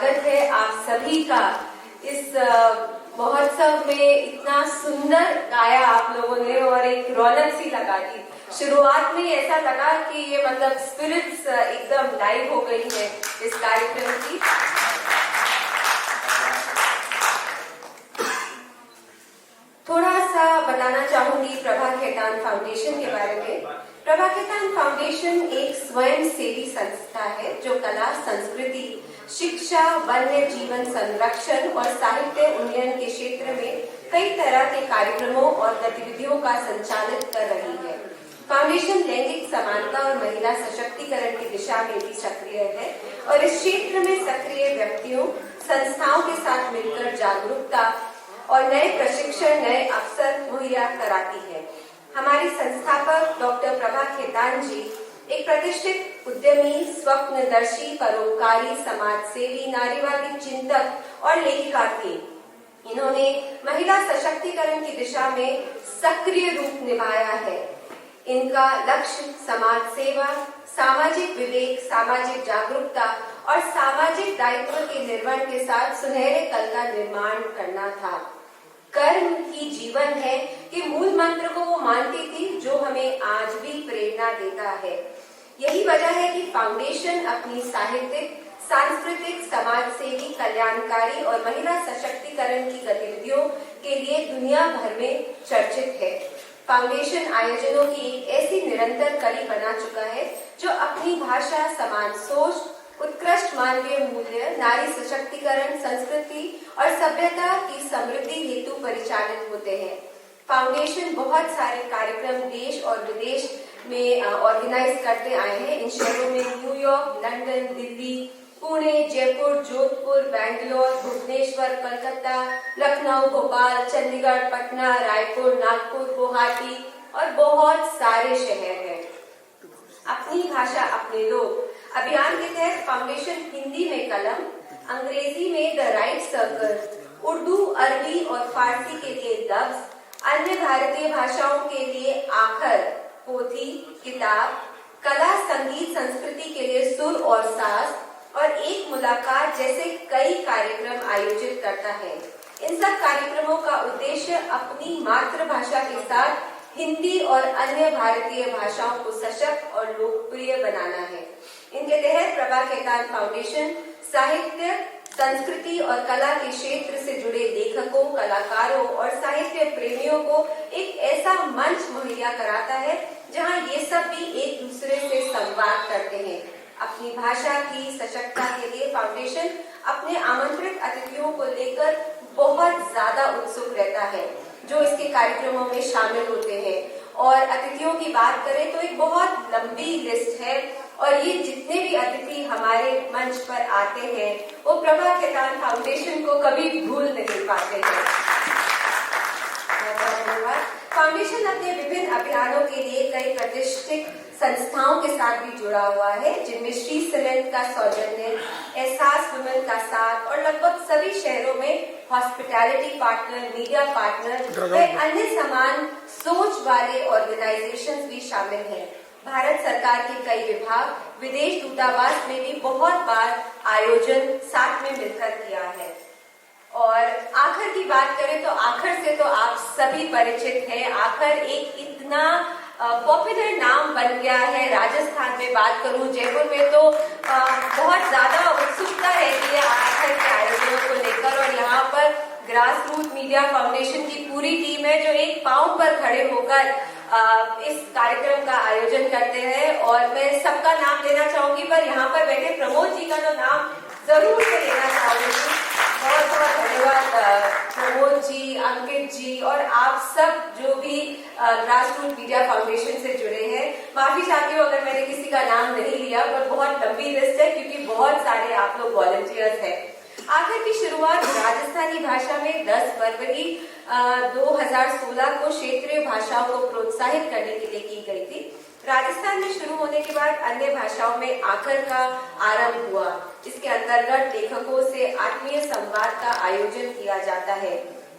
स्वागत है आप सभी का। इस महोत्सव में इतना सुंदर गाया आप लोगों ने और एक रौनक सी लगा दी। शुरुआत में ऐसा लगा कि ये मतलब स्पिरिट्स एकदम लाइव हो गई है इस कार्यक्रम की। थोड़ा सा बताना चाहूंगी प्रभा खेतान फाउंडेशन के बारे में। प्रभा खेतान फाउंडेशन एक स्वयं सेवी संस्था है जो कला, संस्कृति, शिक्षा, वन्य जीवन संरक्षण और साहित्य उन्नयन के क्षेत्र में कई तरह के कार्यक्रमों और गतिविधियों का संचालित कर रही है। फाउंडेशन लैंगिक समानता और महिला सशक्तिकरण की दिशा में भी सक्रिय है और इस क्षेत्र में सक्रिय व्यक्तियों, संस्थाओं के साथ मिलकर जागरूकता और नए प्रशिक्षण, नए अवसर मुहैया कराती है। हमारी संस्थापक डॉक्टर प्रभा खेतान जी एक प्रतिष्ठित उद्यमी, स्वप्नदर्शी, परोपकारी, समाज सेवी, नारीवादी चिंतक और लेखिका थी। इन्होंने महिला सशक्तिकरण की दिशा में सक्रिय रूप निभाया है। इनका लक्ष्य समाज सेवा, सामाजिक विवेक, सामाजिक जागरूकता और सामाजिक दायित्व के निर्वहन के साथ सुनहरे कल का निर्माण करना था। कर्म ही जीवन है कि मूल मंत्र को वो मानती थी, जो हमें आज भी प्रेरणा देता है। यही वजह है कि फाउंडेशन अपनी साहित्यिक, सांस्कृतिक, समाज सेवी, कल्याणकारी और महिला सशक्तिकरण की गतिविधियों के लिए दुनिया भर में चर्चित है। फाउंडेशन आयोजनों की एक ऐसी निरंतर कड़ी बना चुका है जो अपनी भाषा, समान सोच, उत्कृष्ट मानवीय मूल्य, नारी सशक्तिकरण, संस्कृति और सभ्यता की समृद्धि हेतु परिचालित होते हैं। फाउंडेशन बहुत सारे कार्यक्रम देश और विदेश में ऑर्गेनाइज करते आए हैं। इन शहरों में न्यूयॉर्क, लंदन, दिल्ली, पुणे, जयपुर, जोधपुर, बैंगलोर, भुवनेश्वर, कलकत्ता, लखनऊ, भोपाल, चंडीगढ़, पटना, रायपुर, नागपुर, गुवाहाटी और बहुत सारे शहर हैं। अपनी भाषा अपने लोग अभियान के तहत फाउंडेशन हिंदी में कलम, अंग्रेजी में द राइट सर्कल, उर्दू, अरबी और फारसी के लिए लफ्ज, अन्य भारतीय भाषाओं के लिए आखर, पोथी, किताब, कला, संगीत, संस्कृति के लिए सुर और साज और एक मुलाकात जैसे कई कार्यक्रम आयोजित करता है। इन सब कार्यक्रमों का उद्देश्य अपनी मातृभाषा के साथ हिंदी और अन्य भारतीय भाषाओं को सशक्त और लोकप्रिय बनाना है। इनके तहत प्रभा खेतान फाउंडेशन साहित्य, संस्कृति और कला के क्षेत्र से जुड़े लेखकों, कलाकारों और साहित्य प्रेमियों को एक ऐसा मंच मुहैया कराता है जहां ये सब भी एक दूसरे से संवाद करते हैं। अपनी भाषा की सशक्तता के लिए फाउंडेशन अपने आमंत्रित अतिथियों को लेकर बहुत ज्यादा उत्सुक रहता है जो इसके कार्यक्रमों में शामिल होते हैं। और अतिथियों की बात करें तो एक बहुत लंबी लिस्ट है और ये जितने भी अतिथि हमारे मंच पर आते हैं वो प्रभा खेतान फाउंडेशन को कभी भूल नहीं पाते हैं। फाउंडेशन अपने विभिन्न अभियानों के लिए कई प्रतिष्ठित संस्थाओं के साथ भी जुड़ा हुआ है, जिनमें श्री सीमेंट का सौजन्य, एहसास वुमेन का साथ और लगभग सभी शहरों में हॉस्पिटैलिटी पार्टनर, मीडिया पार्टनर व अन्य समान सोच वाले ऑर्गेनाइजेशंस भी शामिल हैं। भारत सरकार के कई विभाग, विदेश दूतावास में भी बहुत बार आयोजन साथ में मिलकर किया है। और आखर की बात करें तो आखर से तो आप सभी परिचित हैं। आखर एक इतना पॉपुलर नाम बन गया है। राजस्थान में बात करूं, जयपुर में तो बहुत ज्यादा उत्सुकता रहती है आखर के आयोजनों को लेकर और यहाँ पर ग्रास रूट मीडिया फाउंडेशन की पूरी टीम है जो एक पांव पर खड़े होकर इस कार्यक्रम का आयोजन करते हैं। और मैं सबका नाम लेना चाहूंगी पर यहाँ पर बैठे प्रमोद जी का तो नाम जरूर से लेना चाहूंगी। बहुत बहुत धन्यवाद प्रमोद जी, अंकित जी और आप सब जो भी ग्रास रूट मीडिया फाउंडेशन से जुड़े हैं। माफी चाहती हूँ अगर मैंने किसी का नाम नहीं लिया, पर बहुत लंबी लिस्ट है क्योंकि बहुत सारे आप लोग वॉलंटियर्स हैं। आखिर की शुरुआत राजस्थानी भाषा में 10 फरवरी 2016 को क्षेत्रीय भाषाओं को प्रोत्साहित करने के लिए की गई थी। राजस्थान में शुरू होने के बाद अन्य भाषाओं में आखर का आरंभ हुआ। इसके अंतर्गत लेखकों से आत्मीय संवाद का आयोजन किया जाता है।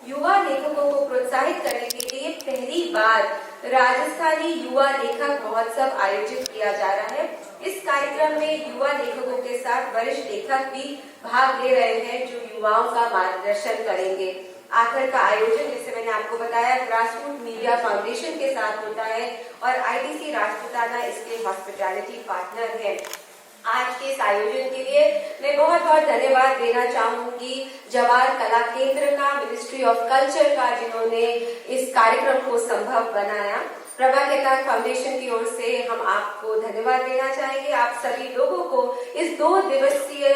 युवा लेखकों को प्रोत्साहित करने के लिए पहली बार राजस्थानी युवा लेखक महोत्सव आयोजित किया जा रहा है। इस कार्यक्रम में युवा लेखकों के साथ वरिष्ठ लेखक भी भाग ले रहे हैं जो युवाओं का मार्गदर्शन करेंगे। आखिर का आयोजन, जैसे मैंने आपको बताया, ग्रासरूट मीडिया फाउंडेशन के साथ होता है और आईटीसी राजपूताना इसके हॉस्पिटैलिटी पार्टनर है। आज के इस आयोजन के लिए मैं बहुत बहुत धन्यवाद देना चाहूंगी जवाहर कला केंद्र का, मिनिस्ट्री ऑफ कल्चर का, जिन्होंने इस कार्यक्रम को संभव बनाया। प्रभा खेतान फाउंडेशन की ओर से हम आपको धन्यवाद देना चाहेंगे। आप सभी लोगों को इस 2 दिवसीय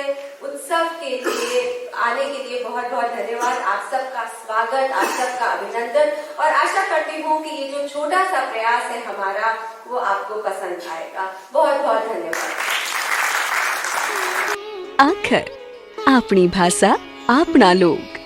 उत्सव के लिए आने के लिए बहुत बहुत धन्यवाद। आप सबका स्वागत, आप सबका अभिनंदन और आशा करती हूँ कि ये जो छोटा सा प्रयास है हमारा वो आपको पसंद आएगा। बहुत बहुत धन्यवाद। आखर आपनी भाषा आपना लोग।